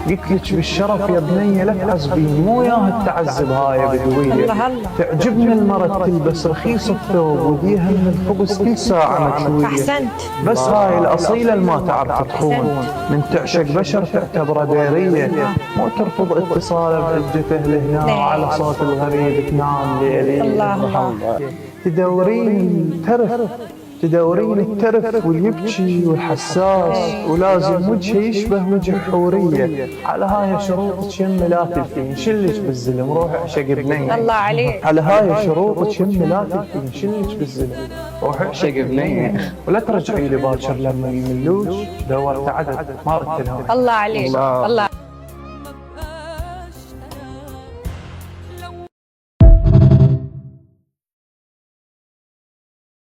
قلت لك بالشرف يا بنيه لا تعذبين، مو ياها التعذب هاي بدويه. الله الله. تعجبني المرة تلبس رخيص الثوب وديها من الخبز كل ساعة مشوية. أحسنت. بس هاي الأصيلة اللي ما تعرف تخون، من تعشق بشر تعتبره ديرية، مو ترفض اتصاله بحجته لهنا وعلى صوت الغريب تنام ليلي. الله الله. تدورين الترف واليبكي والحساس، ولازم وجهه يشبه وجه حورية. على هاي شروطك يمي لا تلفين، شلش بالزلم روح اعشق بنية. الله عليك. على هاي شروطك يمي لا تلفين، شلش بالزلم روح اعشق بنية. ولا ترجعي لي باكر لما يملوش، دورت عدد ما ردت الهوى. الله عليك. الله.